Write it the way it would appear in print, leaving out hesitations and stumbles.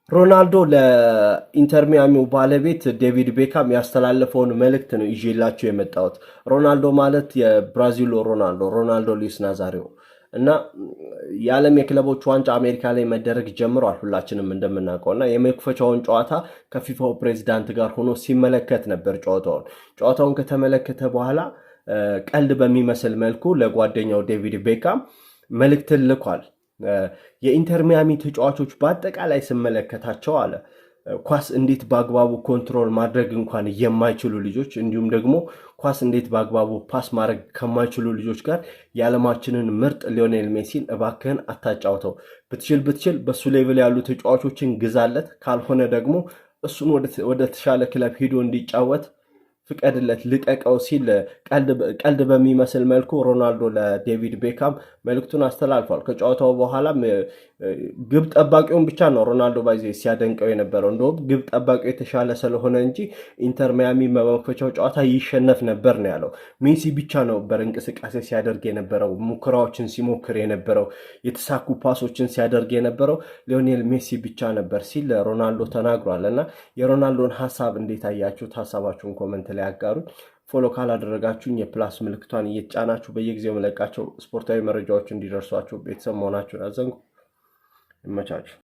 ሮናልዶ ለኢንተር ሚያሚው ባለቤት ዴቪድ ቤካም ያስተላለፈውን መልእክት ነው ይዤላችሁ የመጣሁት። ሮናልዶ ማለት የብራዚሉ ሮናልዶ ሉዊስ ናዛሪዮ እና የዓለም የክለቦች ዋንጫ አሜሪካ ላይ መደረግ ጀምሯል ሁላችንም እንደምናውቀው እና የመክፈቻውን ጨዋታ ከፊፋው ፕሬዚዳንት ጋር ሆኖ ሲመለከት ነበር። ጨዋታውን ከተመለከተ በኋላ ቀልድ በሚመስል መልኩ ለጓደኛው ዴቪድ ቤካም መልእክትን ልኳል። የኢንተር ሚያሚ ተጫዋቾች በአጠቃላይ ስመለከታቸው አለ ኳስ እንዴት በአግባቡ ኮንትሮል ማድረግ እንኳን የማይችሉ ልጆች እንዲሁም ደግሞ ኳስ እንዴት በአግባቡ ፓስ ማድረግ ከማይችሉ ልጆች ጋር የዓለማችንን ምርጥ ሊዮኔል ሜሲን እባክህን አታጫውተው። ብትችል በሱ ሌቭል ያሉ ተጫዋቾችን ግዛለት፣ ካልሆነ ደግሞ እሱን ወደ ተሻለ ክለብ ሄዶ እንዲጫወት ፍቀድለት፣ ልቀቀው ሲል ቀልድ በሚመስል መልኩ ሮናልዶ ለዴቪድ ቤካም መልእክቱን አስተላልፏል። ከጨዋታው በኋላም ግብ ጠባቂውን ብቻ ነው ሮናልዶ ባይዜ ሲያደንቀው የነበረው። እንደውም ግብ ጠባቂው የተሻለ ስለሆነ እንጂ ኢንተር ሚያሚ በመክፈቻው ጨዋታ ይሸነፍ ነበር ነው ያለው። ሜሲ ብቻ ነበር እንቅስቃሴ ሲያደርግ የነበረው፣ ሙከራዎችን ሲሞክር የነበረው፣ የተሳኩ ፓሶችን ሲያደርግ የነበረው ሊዮኔል ሜሲ ብቻ ነበር ሲል ሮናልዶ ተናግሯል። እና የሮናልዶን ሀሳብ እንዴት አያችሁት? ሀሳባችሁን ኮመንት ላይ ያጋሩን። ፎሎ ካላደረጋችሁኝ የፕላስ ምልክቷን እየጫናችሁ በየጊዜው መለቃቸው ስፖርታዊ መረጃዎች እንዲደርሷችሁ ቤተሰብ መሆናችሁን አዘንጉ። ይመቻችሁ።